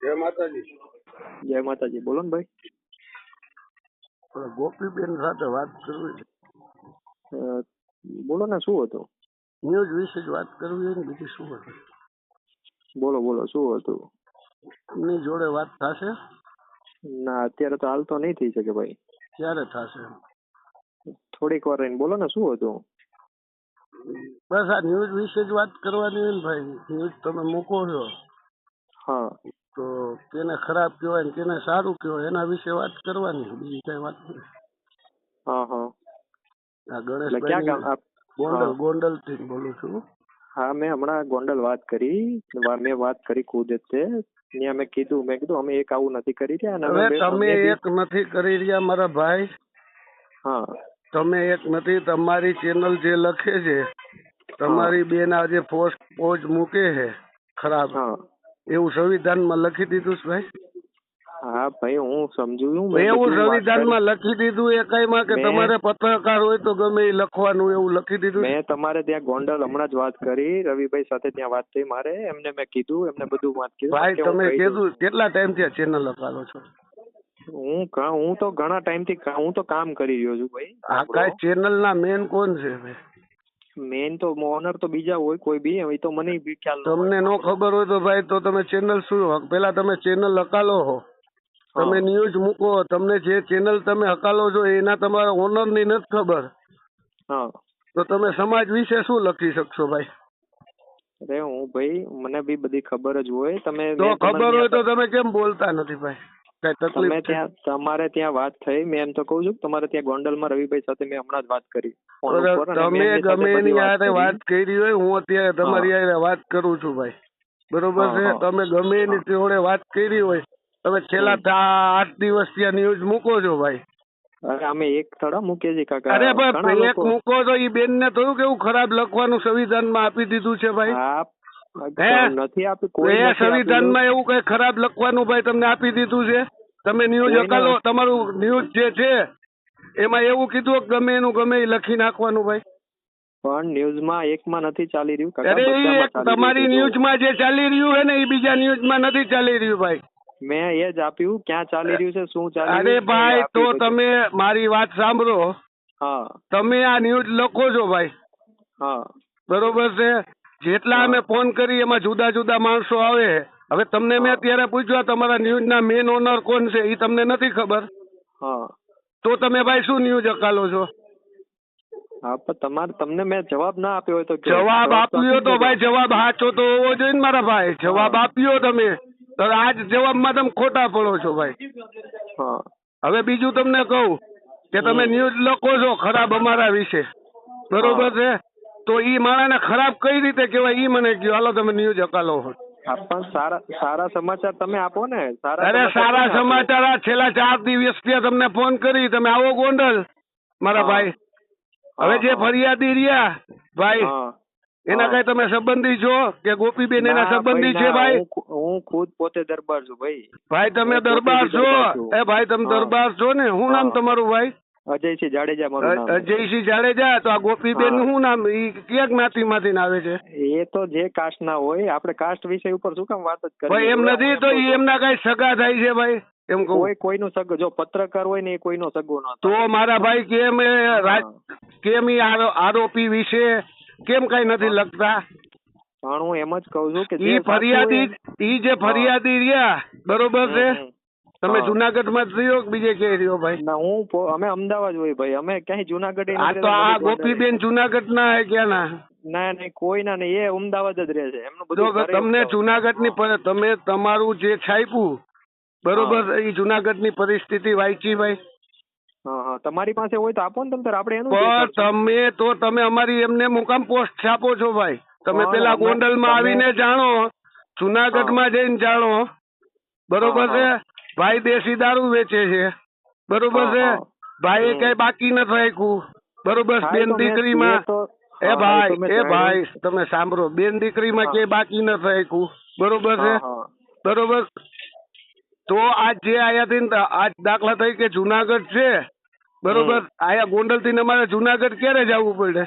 જય માતાજી. જય માતાજી. બોલો ને ભાઈ. ગોપીબેન સાથે વાત કરવી છે. બોલો ને, શું હતું? ન્યૂઝ વિશે જ વાત કરવી હોય ને, બીજું શું હતું? બોલો બોલો, શું હતું? એમની જોડે વાત થશે? ના, અત્યારે તો હાલ તો નહીં થઈ શકે ભાઈ. ક્યારે થશે? થોડીક વાર રહીને બોલો ને, શું હતું? બસ આ ન્યૂઝ વિશે જ વાત કરવાની હોય ને ભાઈ. ન્યૂઝ તમે મૂકો છો હા, તો કેને ખરાબ કહેવાય ને કેને સારું કહેવાય એના વિશે વાત કરવાની, બીજી કઈ વાત નહીં. હા હા. આ એટલે ક્યાં ગામ ગણેશભાઈ હા ગોંડલ થી બોલું છું. હા, મેં હમણાં ગોંડલ વાત કરી. મેં વાત કરી ખુદ જ તે ત્યાં મેં કીધું અમે એક આવું નથી કરી રહ્યા અને હવે તમે એક નથી કરી રહ્યા મારા ભાઈ. હા, તમે એક નથી. તમારી ચેનલ જે લખે છે, તમારી બેન આજે પોસ્ટ મૂકે છે ખરાબ, હા એવું સંવિધાનમાં લખી દીધું છે ભાઈ? હા ભાઈ, હું સમજુ છું. એવું સંવિધાનમાં લખી દીધું એ કઈ માં કે તમારે પત્રકાર હોય તો ગમે એ લખવાનું, એવું લખી દીધું? મેં તમારે ત્યાં ગોંડલ હમણાં જ વાત કરી, રવિભાઈ સાથે ત્યાં વાત થઈ મારે. એમને મેં કીધું, એમને બધું વાત કીધું. ભાઈ તમે કીધું કેટલા ટાઈમ થી ચેનલ લખાવો છો? હું તો ઘણા ટાઈમ થી હું તો કામ કરી રહ્યો છું ભાઈ. આ કઈ ચેનલ ના મેન કોણ છે ભાઈ? મેન તો ઓનર તો બીજા હોય કોઈ બી, એ તો મને બી ખ્યાલ ન હોય. તમને નો ખબર હોય તો ભાઈ તો તમે ચેનલ શું, પેલા તમે ચેનલ હકાલો હો, તમે ન્યૂઝ મૂકો, તમને જે ચેનલ તમે હકાલો છો એના તમારા ઓનર ની નથી ખબર, તો તમે સમાજ વિશે શું લખી શકશો ભાઈ? અરે હું ભાઈ, મને બી બધી ખબર જ હોય. તમે તો ખબર હોય તો તમે કેમ બોલતા નથી ભાઈ? કઈ તકલીફ છે? તમારે ત્યાં વાત થઈ, મેં એમ તો કહું છું તમારે ત્યાં ગોંડલમાં રવિભાઈ સાથે મેં હમણાં જ વાત કરી. તમે ગમે એની હારે વાત કરી હોય, હું અત્યારે તમારી હારે વાત કરું છું ભાઈ, બરોબર છે? તમે ગમે એની જોડે વાત કરી હોય, તમે છેલ્લા 8 દિવસ ત્યાં ન્યૂઝ મૂકો છો ભાઈ. અરે અમે એક થોડા મૂકીએ છીએ કાકા. અરે ભાઈ એક મૂકો તો ઈ બેન ને થયું કેવું ખરાબ લખવાનું સંવિધાન માં આપી દીધું છે ભાઈ? નથી આપ્યું. એ સંવિધાન માં એવું કઈ ખરાબ લખવાનું ભાઈ તમને આપી દીધું છે? તમે ન્યૂઝ હકાલો, તમારું ન્યૂઝ જે છે એમાં એવું કીધું ગમે એનું ગમે એ લખી નાખવાનું ભાઈ? પણ ન્યૂઝ માં એકમાં નથી ચાલી રહ્યું. અરે તમારી ન્યૂઝ માં જે ચાલી રહ્યું છે ને એ બીજા ન્યૂઝ માં નથી ચાલી રહ્યું ભાઈ. મેં એ જ આપ્યું ક્યાં ચાલી રહ્યું છે, શું ચાલી રહ્યું. અરે ભાઈ તો તમે મારી વાત સાંભળો. હા, તમે આ ન્યૂઝ લખો છો ભાઈ, હા બરોબર છે? જેટલા અમે ફોન કરી એમાં જુદા જુદા માણસો આવે. હવે તમને મેં અત્યારે પૂછ્યું તમારા ન્યૂઝ ના મેન ઓનર કોણ છે એ તમને નથી ખબર? હા, તો તમે ભાઈ શું ન્યૂઝ હકાલો છો? હા, પણ તમને મેં જવાબ ના આપ્યો હોય તો જવાબ આપ્યો તો ભાઈ જવાબ સાચો તો હોવો જોઈએ ને મારા ભાઈ. જવાબ આપ્યો તમે તો આજ જવાબમાં તમે ખોટા પડો છો ભાઈ. હવે બીજું તમને કહું કે તમે ન્યૂઝ લખો છો ખરાબ અમારા વિશે, બરોબર છે? તો ઈ માણસને ખરાબ કઈ રીતે કહેવાય ઈ મને કહો. હાલો તમે ન્યૂઝ હકાલો છો. પણ સારા સમાચાર તમે આપો ને. અરે સારા સમાચાર આ છેલ્લા 4 દિવસથી તમને ફોન કરી, તમે આવો ગોંડલ મારા ભાઈ. હવે જે ફરિયાદી રહ્યા ભાઈ, એના કઈ તમે સંબંધી છો કે ગોપીબેન એના સંબંધી છે ભાઈ? હું ખુદ પોતે દરબાર છું ભાઈ. ભાઈ તમે દરબાર છો? એ ભાઈ તમે દરબાર છો ને? શું નામ તમારું ભાઈ? અજયસિંહ જાડેજા મારું નામ. અજયસિંહ જાડેજા. તો આ ગોપીબેન નું શું નામ? ઈ ક્યાં જ્ઞાતિ માંથી આવે છે? એ તો જે કાસ્ટ ના હોય. આપણે કાસ્ટ વિષય ઉપર શું કામ વાત જ કરીએ? ભાઈ એમ નથી તો એમના કઈ સગા થાય છે ભાઈ? એમ કહું કોઈનું સગો, જો પત્રકાર હોય ને એ કોઈનો સગો ન તો મારા ભાઈ કેમ આરોપી વિશે કેમ કઈ નથી લખતા? પણ હું એમ જ કઉ છું કે ઈ ફરિયાદી રહ્યા, બરોબર છે? તમે જુનાગઢ માં જ રહ્યો કે બીજે ક્યાંય રહ્યો ભાઈ? ના, અમે અમદાવાદ હોય ભાઈ. અમે ક્યાંય જુનાગઢ. તો આ ગોપીબેન જુનાગઢ ના હે ક્યાં ના? ના નહીં, કોઈ ના નહીં. એ અમદાવાદ જ રહે છે. એમનું બધું તમને જુનાગઢ ની તમે તમારું જે છાપ્યું બરોબર એ જુનાગઢ ની પરિસ્થિતિ વાંચી ભાઈ? તમારી પાસે હોય તો આપો ને તમે. આપણે એનું તમે અમારી એમને મુકામ પોસ્ટ છાપો છો ભાઈ? તમે પેલા ગોંડલ માં આવીને જાણો, જુનાગઢ માં જઈને જાણો, બરોબર છે? ભાઈ દેશી દારૂ વેચે છે, બરોબર છે? ભાઈ કઈ બાકી નથી રાખ્યું, બરોબર? બેન દીકરીમાં એ ભાઈ તમે સાંભળો, બેન દીકરીમાં ક્યાંય બાકી નથી રાખ્યું, બરોબર છે? બરોબર. તો આજ જે આયાથી આજ દાખલા થઈ કે જુનાગઢ છે, બરોબર? આયા ગોંડલ થી અમારે જુનાગઢ ક્યારે જવું પડે?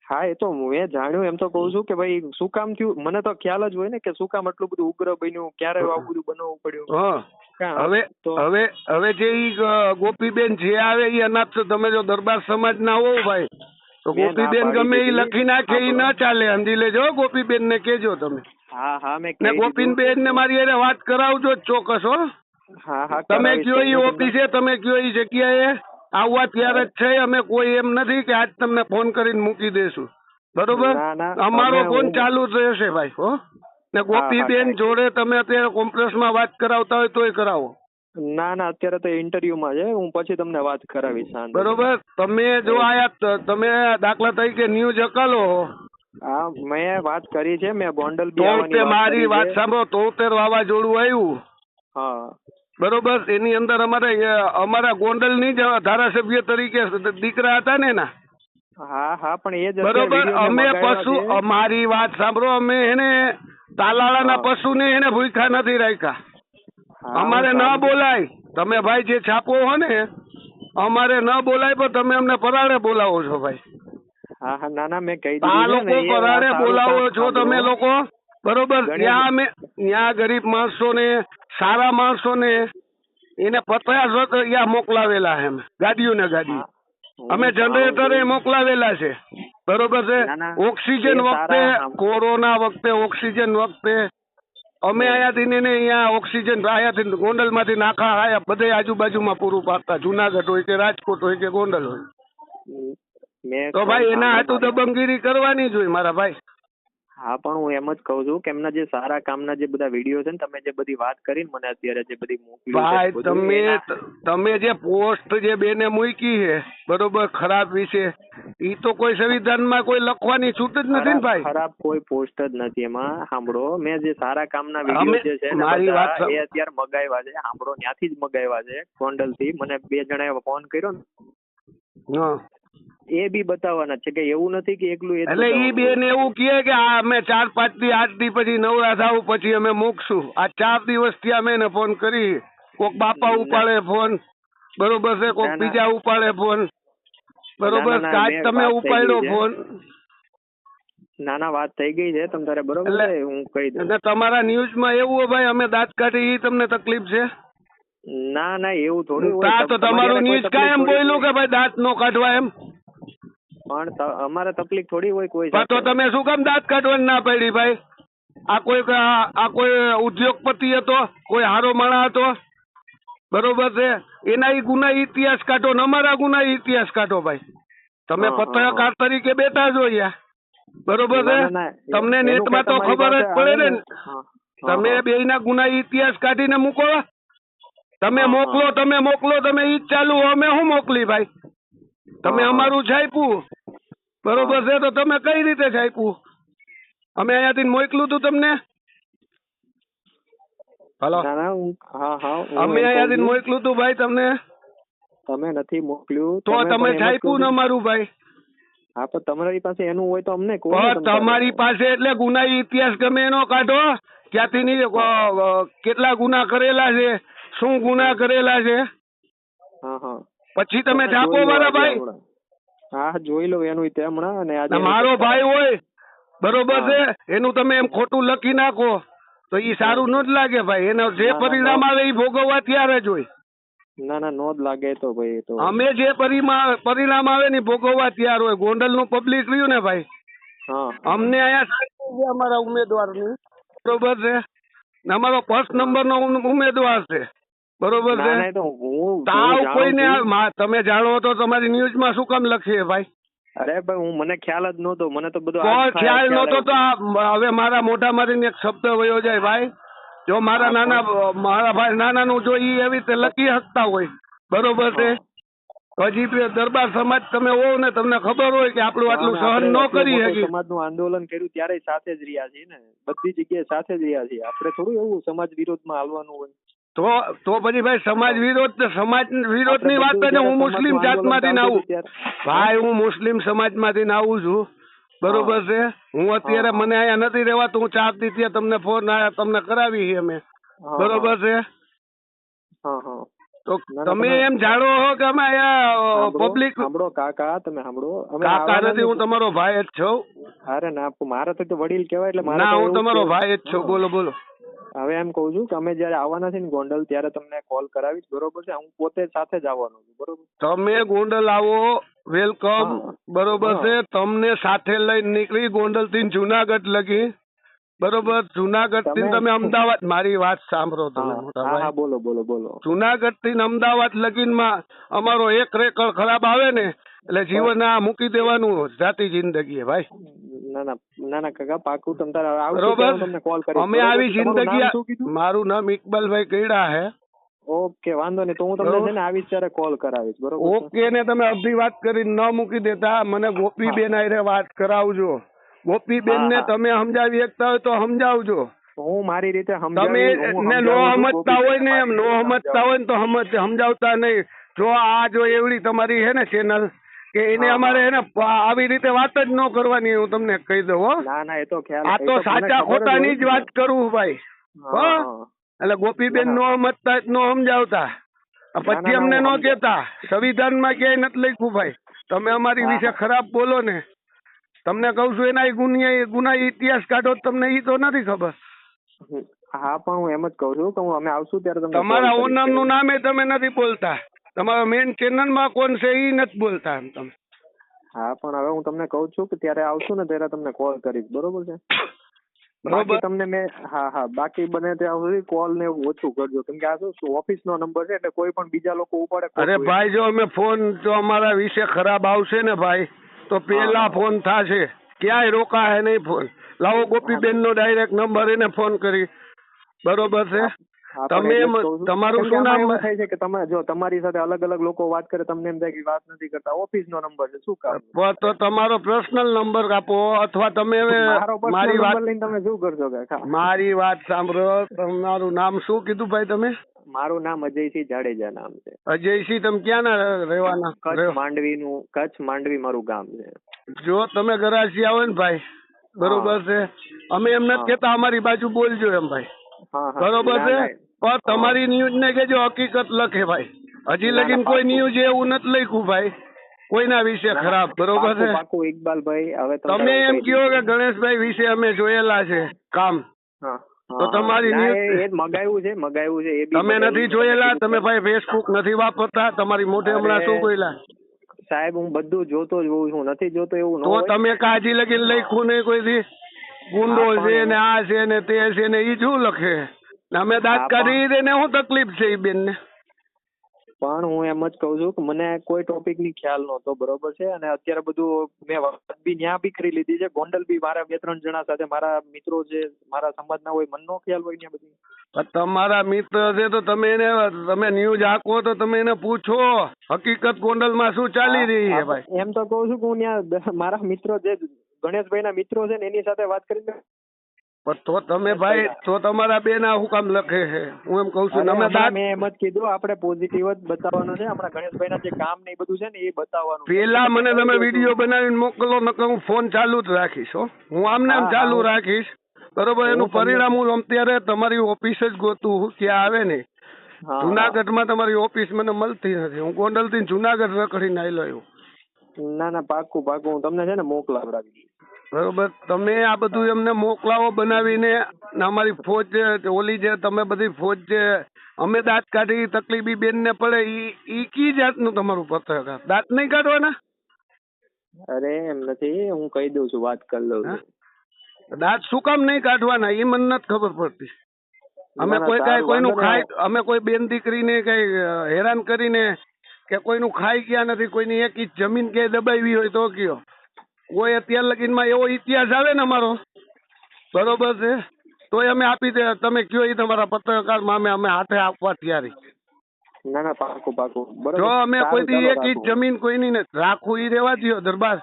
હા એ તો મેં જાણ્યું, એમ તો કહું છું કે ભાઈ શું કામ થયું, મને તો ખ્યાલ જ હોય ને કે શું કામ આટલું બધું ઉગ્ર બન્યું, ક્યારે આવું બધું બનવું પડ્યું. હા હવે જે ઈ ગોપીબેન જે આવે એ અનાથ, તમે જો દરબાર સમાજ ના હોવ ભાઈ તો મેં ના ગોપીબેન પાડી ગમે એ દીધી. લખી નાખે એ ન ચાલે, સમજી લેજો. ગોપીબેન ને કેજો તમે, હા હા મેં ને કહી દીધું. ગોપીબેન ને મારી હારે વાત કરાવજો જ ચોક્કસ હો. હા હા તમે કરાવીશ કયો ઈ તમને. ઓફિસે, તમે કયો ઈ જગ્યાએ આવવા ત્યારે જ છે. અમે કોઈ એમ નથી કે આજ તમને ફોન કરીને મૂકી દેશું, બરોબર. ના ના અમારો તમે ફોન હું ચાલુ જ રહેશે ભાઈ હો. ને ગોપીબેન કાંઈ. જોડે તમે અત્યારે કોમ્પ્લેક્સમાં વાત કરાવતા હોય તોય કરાવો. ના ના અત્યારે તો ઇન્ટરવ્યુમાં છે, હું પછી તમને વાત કરાવીશ શાંતિ. બરોબર. તમે જો આયા તમે દાખલા તરીકે ન્યૂઝ અકાલો, હા મેં વાત કરી છે, મેં ગોંડલ બી તો આવવાની તે વાત મારી કરી વાત છે. સાંભળો, 73 વાવાઝોડું આવ્યું, હા બરોબર. એની અંદર અમારા ગોંડલની જ ધારાસભ્ય તરીકે દીકરા હતા ને એના, હા હા પણ એ જ અત્યારે બરોબર. વિડીયો મેં અમે મંગાવ્યા પશુ, છે. અમારી વાત સાંભળો, અમે એને તાલાળાના હા. પશુને એને ભૂખ્યા નથી રાખ્યા. હા, અમારે હું ન સમજુ. બોલાય. તમે ભાઈ જે છાપો હો ને, અમારે ન બોલાય, પણ તમે અમને પરાળે બોલાવો છો ભાઈ. હા હા ના ના મેં કહી આ દીધું છે ને લોકો એ પરાળે સારું બોલાવો કામ છો તમે સાંભળો. લોકો, બરોબર. ગણેશ ત્યાં ગરીબ માણસોને, સારા માણસોને એને 50 ત્યાં મોકલાવેલા છે અમે, ગાડીઓ ને ગાડીઓ. હા અમે હું જાણું જનરેટરે છું. મોકલાવેલા છે, બરોબર છે. ના ના ઓક્સિજન એ વખતે, સારા કોરોના વખતે, ઓક્સિજન વખતે અમે અહીંયાથી ને અહીંયા ઓક્સિજન અહીંયાથી ગોંડલ માંથી નાખા આયા બધે આજુબાજુમાં પૂરું પાડતા, જુનાગઢ હોય કે રાજકોટ હોય કે ગોંડલ હોય. મેં તો ભાઈ એના હાટુ દબંગગીરી કરવાની જ હોય મારા ભાઈ. હા પણ હું એમ જ કહું છું કે એમના જે સારા કામના જે બધા વિડીયો છે ને, તમે જે બધી વાત કરી ને મને અત્યારે જે બધી મોકલી છે ભાઈ બધું, તમે જે પોસ્ટ જે બેને મૂકી છે, બરોબર, ખરાબ વિશે, ઈ તો કોઈ સંવિધાનમાં કોઈ લખવાની છૂટ જ નથી ને ભાઈ. ખરાબ કોઈ પોસ્ટ જ નથી એમાં. સાંભળો, મેં જે સારા કામના અમે વિડીયો જે છે ને મારી બધા વાત એ અત્યારે મગાવ્યા છે. સાંભળો, ત્યાંથી જ મગાવ્યા છે ગોંડલ થી. મને 2 જણાએ ફોન કર્યો ને, હા, એ બી બતાવવાના છે કે એવું નથી કે એકલું એ જ એટલે ઈ બતાવવાનું. બેન એવું કહે કે આ અમે 4-5 દી 8 દી પછી નવરા થાવું પછી અમે મૂકશું. આ 4 દિવસથી અમે એને ફોન કરી, કોક બાપા ઉપાડે ફોન, બરોબર છે, કોક બીજા ઉપાડે ફોન, બરોબર. આજ તમે ઉપાડ્યો ફોન. ના ના વાત થઈ ગઈ છે તમ તારે, બરોબર છે, હું કહી દઉં. એટલે તમારા ન્યૂઝમાં એવું હોય ભાઈ અમે દાંત કાઢી, ઈ તમને તકલીફ છે? ના ના એવું થોડું હોય. તા તો તમારું ન્યૂઝ કાયમ બોલ્યું કે ભાઈ દાંત નો કાઢવા એમ, પણ અમારે તકલીફ થોડી હોય કોઈ તો સાથે. તમે શું કામ દાંત કાઢવાની ના પાડી ભાઈ? આ કોઈ ઉદ્યોગપતિ હતો, કોઈ હારો માણસ હતો, બરોબર છે, એના ઈ ગુનાહિત ઇતિહાસ કાઢો ને અમારા ગુનાહિત ઇતિહાસ કાઢો ભાઈ. તમે પત્રકાર તરીકે બેઠા છો અહીંયા, બરોબર છે. તમને નેટમાં તો ખબર જ પડે ને. તમે બેયના ગુનાહિત ઇતિહાસ કાઢીને મૂકો. તમે મોકલો, તમે ઈ જ ચાલુ, અમે શું મોકલી ભાઈ? તમે અમારું છાપ્યું, બરોબર છે, તો તમે કઈ રીતે છાપ્યું? અમે અહીંયાથી મોકલું તું તમને? હલો, અમે અહીંયાથી મોકલું તું ભાઈ તમને? તમે નથી મોકલ્યું તો તમે છાપ્યું ને અમારું ભાઈ. હા પણ તમારી પાસે એનું હોય તો અમને કહો. તમારી પાસે એટલે ગુનાહિત ઇતિહાસ ગમે એનો કાઢો, ક્યાંથી કેટલા ગુના કરેલા છે, શું ગુના કરેલા છે, પછી તમે છાપો મારા ભાઈ. હા જોઈ લો એનું હમણાં. અને મારો ભાઈ હોય, બરોબર છે, એનું તમે એમ ખોટું લખી નાખો તો ઈ સારું ન જ લાગે ભાઈ. એનો જે પરિણામ આવે એ ભોગવવા ત્યારે જ હોય. ના ના નો જ લાગે તો ભાઈ. તો અમે જે પરિણામ આવે ને ભોગવવા તૈયાર હોય. ગોંડલ નું પબ્લિક રહ્યું ને ભાઈ, અમને અહીંયા અમારા ઉમેદવારની, બરોબર છે, અમારો 1st નંબર નો ઉમેદવાર છે, બરોબર છે. તાવ કોઈને તમે જાણો તો તમારી ન્યૂઝ માં શું કામ લખીએ ભાઈ? અરે ભાઈ હું મને ખ્યાલ જ નહોતો. મને તો બધું ખ્યાલ નહોતો તો હવે મારા મોઢામાંથી એક શબ્દ વયો જાય ભાઈ. જો મારા ભાઈ નાનાનું જો ઈ એવી રીતે લખી શકતા હોય, બરોબર છે, હજી દરબાર સમાજ તમે હોવ ને, તમને ખબર હોય કે આપણું આટલું સહન ન કરી શકી. સમાજનું આંદોલન કર્યું ત્યારે સાથે જ રહ્યા છીએ ને, બધી જગ્યાએ સાથે જ રહ્યા છીએ. આપણે થોડું એવું સમાજ વિરોધમાં હાલવાનું હોય. તો પછી ભાઈ સમાજ વિરોધ ની વાત ને, હું મુસ્લિમ જાતમાંથી આવું ભાઈ, હું મુસ્લિમ સમાજમાંથી આવું છું, બરોબર છે. હું અત્યારે મને અહીંયા નથી રહેવાતું. હું 4 દી ત્યાં તમને ફોન આવ્યા, તમને કરાવી છે અમે, બરોબર છે. તો ના, તમે તમે- એમ જાણો છો કે અમે અહીંયા પબ્લિક સાંભળો કાકા, તમે સાંભળો. અમે કાકા આવવાના નથી, હું તમારો ભાઈ જ છું. અરે ના, મારાથી તો વડીલ કહેવાય એટલે મારે ના, તો હું એવું જ તમારો કહેવાય. ભાઈ જ છું. બોલો બોલો. હવે એમ કહું છું કે અમે જયારે આવવાના છે ને ગોંડલ, ત્યારે તમને કોલ કરાવીશ, બરોબર છે? હું પોતે સાથે જ આવવાનો છું, બરોબર? તમે ગોંડલ આવો, વેલકમ. હા. બરોબર હા. છે. તમને સાથે લઈને નીકળી ગોંડલ થી જુનાગઢ લગી. બરોબર. જુનાગઢ થી તમે અમદાવાદ, મારી વાત સાંભળો તમે મોટા હા, ભાઈ. બોલો બોલો બોલો. જુનાગઢ થી અમદાવાદ લગીનમાં અમારો એક રેકડ ખરાબ આવે ને એટલે જીવન આ મૂકી દેવાનું, જાતિ જિંદગી ભાઈ. ના ના ના ના કાકા, પાકું તમ તારે આવશું બરોબર. ત્યારે હું તમને કોલ કરીશ. અમે બરોબર? આવી તમારું નામ જિંદગી, શું કીધું? મારું નામ ઇકબાલભાઈ કૈડા હે. ઓકે, વાંધો નહીં. તો હું તમને બરોબર. છે ને આવીશ ત્યારે કોલ કરાવીશ, બરોબર છે? ઓકે ને તમે અડધી વાત કરી ન મૂકી દેતા. મને ગોપીબેન હારે વાત કરાવજો. ગોપીબેન ને હા, હા. તમે સમજાવી શકતા હોય તો સમજાવજો. હું મારી રીતે તમે સમજાવીશ. હું ને નો સમજાવું છું. સમજતા હોય ને, એમ નો ગોપીબેનને સમજતા હોય ને તો સમજાવતા નહીં. જો આ જો એવડી તમારી હે ને ચેનલ કે એને હા, અમારે હે ને આવી રીતે વાત જ ન કરવાની, હું તમને કહી દઉં હો. ના ના, એ તો ખ્યાલ. આ એ તો મને સાચા ખબર જ ખોટાની હોય જ વાત કરું ભાઈ. હા, હો? હા. એટલે ગોપીબેન ના, નો ના. સમજતા જ નો સમજાવતા. પછી ના, અમને હું નો સમજાવું. કેતા સંવિધાનમાં ક્યાંય નથી લખ્યું ભાઈ. તમે અમારી હા, વિશે હા. ખરાબ બોલો ને, તમને કઉ છું એના ગુના ઇતિહાસ કાઢો, તમને ઈ તો નથી ખબર. હા, પણ હું એમ જ કઉ છું કે અમે આવશું ત્યારે તમને તમારા call ઓનર કરીશ. નું નામે તમે નથી બોલતા. તમારા મેઇન ચેનલ માં કોણ છે ઈ નથી બોલતા એમ તમે. હા, પણ હવે હું તમને કઉ છું કે ત્યારે આવશું ને ત્યારે તમને કોલ કરીશ, બરોબર છે? બરોબર. બાકી તમને મેં હા બાકી બને ત્યાં સુધી કોલ ને એવું ઓછું કરજો, કેમ કે આ શું ઓફિસ નો નંબર છે એટલે કોઈ પણ બીજા લોકો ઉપાડે અરે ખોટું. ભાઈ, જો અમે ફોન જો અમારા વિશે ખરાબ આવશે ને ભાઈ તો પેલા હા. ફોન થશે. ક્યાંય રોકાય નહીં ફોન. લાવો ગોપીબેન નો ડાયરેક્ટ નંબર એને ફોન કરી. બરોબર છે. હા, પણ તમે એટલે જ કહું છું. તમારું કેમ કે શું આમાં નામ? એવું થાય છે કે તમે જો તમારી સાથે અલગ અલગ લોકો વાત કરે, તમને એમ થાય કે વાત નથી કરતા. ઓફિસ નો નંબર છે, શું કામ? તો તમારો પર્સનલ નંબર આપો, અથવા તમે મારો મારી પર્સનલ વાત, નંબર લઈને તમે શું કરશો કાકા? મારી વાત સાંભળો. તમારું નામ શું કીધું ભાઈ તમે? મારું નામ અજયસિંહ જાડેજા નામ છે. અજયસિંહ. તમે ક્યાં ના રહેવાના? કચ્છ માંડવી મારું ગામ છે. જો તમે ગરાસી આવો ને ભાઈ, બરોબર છે, અમે એમ નથી કેતા અમારી બાજુ બોલજો એમ ભાઈ. હા, હા. બરોબર ના, છે. ના. પણ તમારી ન્યૂઝ ને કેજો હકીકત લખે ભાઈ. હજી ના, લગીન ના, કોઈ પાક્કું. ન્યૂઝ એવું નથી લખ્યું ભાઈ કોઈના વિશે ખરાબ. બરોબર છે. પાકું ઇકબાલભાઈ, હવે તમે એમ કહો કે ગણેશભાઈ વિશે અમે જોયેલા છે કામ, હા, તો તમારી ના, ન્યૂઝ એ મગાવ્યું છે એ બી તમે મગાવ્યું નથી છે. જોયેલા. તમે ભાઈ ફેસબુક નથી વાપરતા. તમારી મોઢે હમણાં અરે, શું બોલ્યા? સાહેબ, હું બધું જોતો જ હોઉં છું. નથી જોતો એવું ન તો હોય. તમે કાજી લગીને લખ્યું નહીં કોઈ દી? ગુંડો હા, છે પણ ને આ છે ને તે છે ને ઈ શું લખે? ને અમે દાંત હા, કાઢી દે ને શું તકલીફ છે ઈ બેન ને? પણ હું એમ જ કહું છું કે મને કોઈ ટોપિક ની ખ્યાલ નહોતો, બરોબર છે? અને અત્યારે બધું મેં વાત બી ન્યા બી કરી લીધી છે. ગોંડલ બી મારા 2-3 જણા સાથે, મારા મિત્રો છે, મારા સમાજના હોય, મનનો ખ્યાલ હોય ને બધી. તમારા મિત્ર છે તો તમે ન્યૂઝ આખો તો તમે એને પૂછો હકીકત ગોંડલ માં શું ચાલી રહી છે ભાઈ. એમ તો કહું છું કે હું ત્યાં મારા મિત્રો જે ગણેશભાઈ ના મિત્રો છે ને એની સાથે વાત કરીને. પણ તો તમે ભાઈ, તો તમારા બેન આ શું કામ લખે છે? હું એમ કઉ છું. મેં એમ જ કીધું, આપણે પોઝિટિવ જ બતાવવાનું છે. હમણાં ગણેશભાઈ ના જે કામ ને એ બધું છે ને એ બતાવવાનું. પેલા મને તમે વિડીયો બનાવીને મોકલો, નકર હું ફોન ચાલુ જ રાખીશ. હું આમને આમ ચાલુ રાખીશ. બરોબર. એનું પરિણામ હું અત્યારે તમારી ઓફિસ જ ગોતું ક્યાં આવે ને. જુનાગઢમાં તમારી ઓફિસ મને મળતી નથી. હું ગોંડલ થી જુનાગઢ રખડીને આવેલો છું. ના ના, પાક્કું હું તમને છે ને મોકલાવડાવી. બરોબર. તમે આ બધું એમને મોકલાવો બનાવીને. અમારી ફોજ ઓલી જે તમે બધી ફોજ જે અમે દાંત કાઢી તકલીફી બેન ને પડે ઈ કી જાતનું તમારું પત્રકાર? દાંત નહીં કાઢવાના? અરે એમ નથી, હું કહી દઉં છું, વાત કરી લઉં છું. દાંત શું કામ નહીં કાઢવાના એ મને નથી ખબર પડતી. અમે કોઈનું ખાઈ, અમે કોઈ બેન દીકરીને કઈ હેરાન કરીને કે કોઈનું ખાઈ ગયા નથી. કોઈની એક ઇંચ જમીન ક્યાંય દબાવી હોય તો કયો. કોઈ અત્યાર લગીનમાં એવો ઇતિહાસ આવે ને અમારો, બરોબર છે, તોય અમે આપી દે. તમે કયો એ તમારા પત્રકારમાં અમે હાથે આપવા તૈયાર. ના ના, પાકું બરોબર. જો અમે કોઈ દી એક ઇંચ જમીન કોઈની ને રાખવું ઈ રેવા દો દરબાર.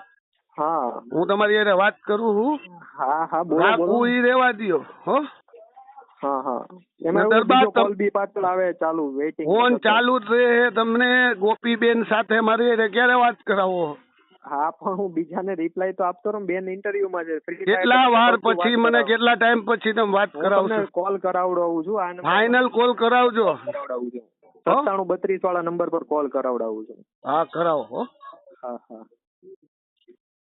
હા, હું તમારી હારે વાત કરું છું. હા, રાખવું ઈ રેવા દો. હો, હા. એમાં દરબાર કોલ બી પાછળ આવે ચાલુ, વેઇટિંગ. ફોન ચાલુ જ રહે. તમને ગોપીબેન સાથે મારી હારે ક્યારે વાત કરાવો? હા, પણ હું બીજાને રિપ્લાય તો આપતો રહું. બેન ઇન્ટરવ્યુ માં છે. કેટલા વાર પછી મને કેટલા ટાઈમ પછી તમે વાત કરાવશો? કોલ કરાવડાવું છું. ફાઇનલ કોલ કરાવજો. 9732 વાળા નંબર પર કોલ કરાવડાવું છું. હા કરાવો હો. હા હા.